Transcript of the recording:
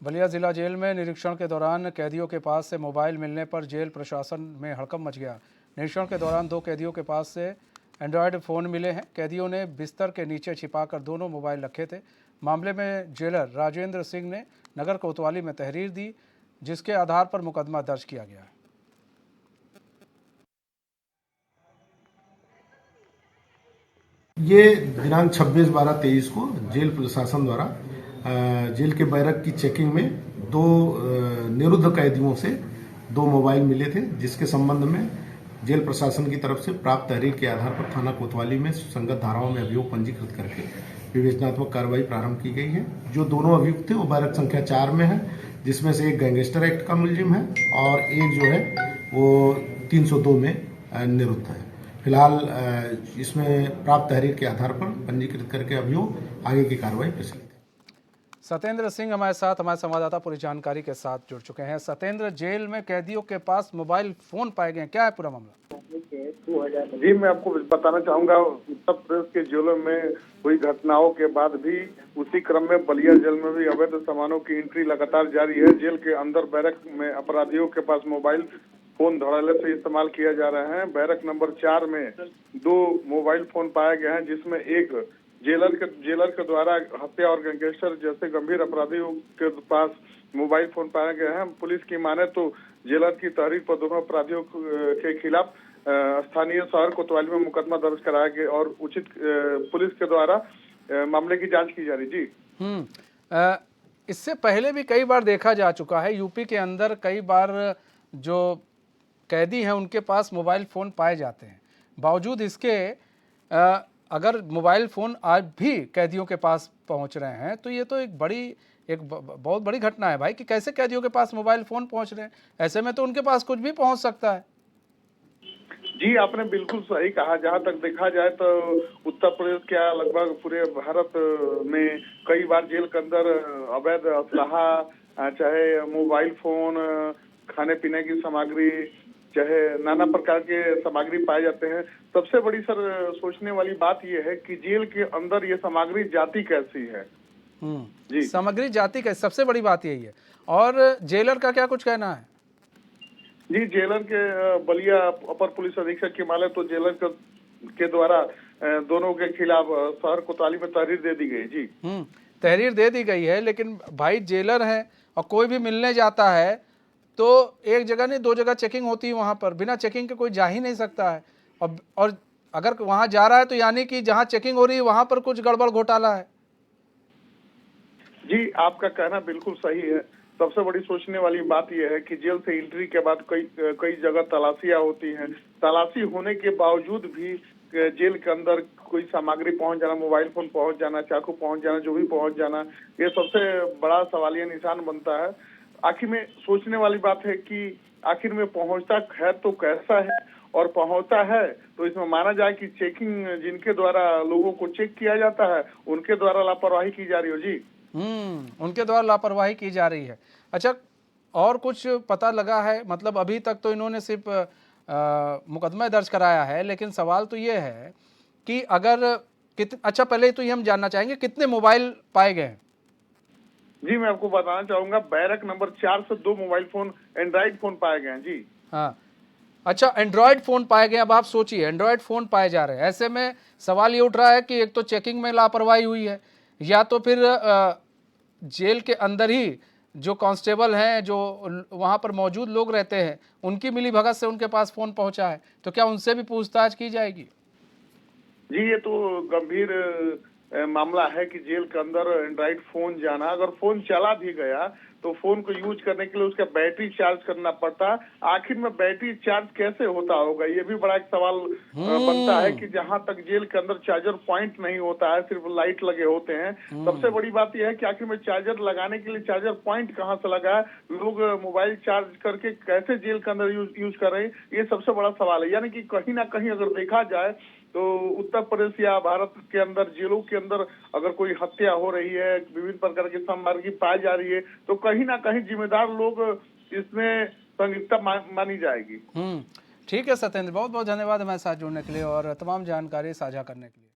बलिया जिला जेल में निरीक्षण के दौरान कैदियों के पास से मोबाइल मिलने पर जेल प्रशासन में हड़कंप मच गया। निरीक्षण के दौरान 2 कैदियों के पास से एंड्रॉयड फ़ोन मिले हैं। कैदियों ने बिस्तर के नीचे छिपाकर दोनों मोबाइल रखे थे। मामले में जेलर राजेंद्र सिंह ने नगर कोतवाली में तहरीर दी, जिसके आधार पर मुकदमा दर्ज किया गया है। ये दिनांक 26/12/23 को जेल प्रशासन द्वारा जेल के बैरक की चेकिंग में 2 निरुद्ध कैदियों से 2 मोबाइल मिले थे, जिसके संबंध में जेल प्रशासन की तरफ से प्राप्त तहरीर के आधार पर थाना कोतवाली में संगत धाराओं में अभियोग पंजीकृत करके विवेचनात्मक कार्रवाई प्रारंभ की गई है। जो दोनों अभियुक्त थे वो बैरक संख्या 4 में है, जिसमें से एक गैंगस्टर एक्ट का मुलजिम है और एक जो है वो 302 में निरुद्ध है। फिलहाल इसमें प्राप्त तहरीर के आधार पर पंजीकृत करके अभियोग आगे की कार्रवाई प्रचलित है। सत्येंद्र सिंह हमारे साथ, हमारे संवाददाता पूरी जानकारी के साथ जुड़ चुके हैं। सत्येंद्र, जेल में कैदियों के पास मोबाइल फोन पाए गए, क्या है पूरा मामला? जी, मैं आपको बताना चाहूंगा, उत्तर प्रदेश के जेलों में हुई घटनाओं के बाद भी उसी क्रम में बलिया जेल में भी अवैध सामानों की एंट्री लगातार जारी है। जेल के अंदर बैरक में अपराधियों के पास मोबाइल फोन धड़ल्ले से इस्तेमाल किया जा रहे हैं। बैरक नंबर 4 में 2 मोबाइल फोन पाए गए हैं, जिसमें एक जेलर के द्वारा हत्या और गैंगस्टर जैसे गंभीर अपराधियों के पास मोबाइल फोन पाए गए हैं। पुलिस की माने तो जेलर की तहरीर पर दोनों अपराधियों के खिलाफ स्थानीय शहर कोतवाली में मुकदमा दर्ज कराया गया और उचित पुलिस के द्वारा मामले की जांच की जा रही। जी, इससे पहले भी कई बार देखा जा चुका है, यूपी के अंदर कई बार जो कैदी हैं उनके पास मोबाइल फ़ोन पाए जाते हैं। बावजूद इसके अगर मोबाइल फ़ोन आज भी कैदियों के पास पहुंच रहे हैं तो ये तो एक बहुत बड़ी घटना है भाई, कि कैसे कैदियों के पास मोबाइल फ़ोन पहुंच रहे हैं। ऐसे में तो उनके पास कुछ भी पहुंच सकता है। जी, आपने बिल्कुल सही कहा। जहां तक देखा जाए तो उत्तर प्रदेश क्या लगभग पूरे भारत में कई बार जेल के अंदर अवैध असलाहा, चाहे मोबाइल फोन, खाने पीने की सामग्री, चाहे नाना प्रकार के सामग्री पाए जाते हैं। सबसे बड़ी सर सोचने वाली बात यह है कि जेल के अंदर ये सामग्री जाती कैसी है। जी, सामग्री जाति का सबसे बड़ी बात यही है। और जेलर का क्या कुछ कहना है? जी, जेलर के बलिया अपर पुलिस अधीक्षक की माने तो जेलर के द्वारा दोनों के खिलाफ शहर कोतवाली में तहरीर दे दी गई। जी, तहरीर दे दी गई है, लेकिन भाई जेलर है और कोई भी मिलने जाता है तो एक जगह नहीं 2 जगह चेकिंग होती है। वहां पर बिना चेकिंग के कोई जा ही नहीं सकता है। और अगर वहां जा रहा है तो यानी कि जहां चेकिंग हो रही है वहां पर कुछ गड़बड़ घोटाला है। जी, आपका कहना बिल्कुल सही है। सबसे बड़ी सोचने वाली बात यह है कि जेल से एंट्री के बाद कई जगह तलाशियां होती हैं। तलाशी होने के बावजूद भी जेल के अंदर कोई सामग्री पहुंच जाना, मोबाइल फोन पहुंच जाना, चाकू पहुंच जाना, जो भी पहुंच जाना, ये सबसे बड़ा सवालिया निशान बनता है। आखिर में सोचने वाली बात है कि आखिर में पहुंचता है तो कैसा है, और पहुंचता है तो इसमें माना जाए कि चेकिंग जिनके द्वारा लोगों को चेक किया जाता है उनके द्वारा लापरवाही की जा रही हो। जी, उनके द्वारा लापरवाही की जा रही है। अच्छा, और कुछ पता लगा है? मतलब अभी तक तो इन्होंने सिर्फ मुकदमा दर्ज कराया है, लेकिन सवाल तो ये है कि अगर अच्छा, पहले तो ये हम जानना चाहेंगे कितने मोबाइल पाए गए हैं? जी, मैं आपको बताना चाहूंगा, बैरक नंबर 4 से 2 मोबाइल फोन एंड्रॉइड फोन पाए गए हैं। जी, हाँ, अच्छा, एंड्रॉयड फ़ोन पाए गए। अब आप सोचिए, एंड्रॉयड फ़ोन पाए जा रहे हैं। ऐसे में सवाल ये उठ रहा है कि एक तो चेकिंग में लापरवाही हुई है, या तो फिर जेल के अंदर ही जो कांस्टेबल हैं, जो वहाँ पर मौजूद लोग रहते हैं, उनकी मिलीभगत से उनके पास फ़ोन पहुँचा है। तो क्या उनसे भी पूछताछ की जाएगी? जी, ये तो गंभीर मामला है कि जेल के अंदर एंड्रॉइड फोन जाना। अगर फोन चला भी गया तो फोन को यूज करने के लिए उसका बैटरी चार्ज करना पड़ता। आखिर में बैटरी चार्ज कैसे होता होगा, ये भी बड़ा एक सवाल बनता है कि जहां तक जेल के अंदर चार्जर पॉइंट नहीं होता है, सिर्फ लाइट लगे होते हैं। सबसे बड़ी बात यह है कि आखिर में चार्जर लगाने के लिए चार्जर पॉइंट कहाँ से लगा है, लोग मोबाइल चार्ज करके कैसे जेल के अंदर यूज कर रहे हैं, ये सबसे बड़ा सवाल है। यानी कि कहीं ना कहीं अगर देखा जाए तो उत्तर प्रदेश या भारत के अंदर जेलों के अंदर अगर कोई हत्या हो रही है, विभिन्न प्रकार की सामग्री पाई जा रही है, तो कहीं ना कहीं जिम्मेदार लोग इसमें संलिप्तता मानी जाएगी। ठीक है सत्येंद्र, बहुत बहुत धन्यवाद हमारे साथ जुड़ने के लिए और तमाम जानकारी साझा करने के लिए।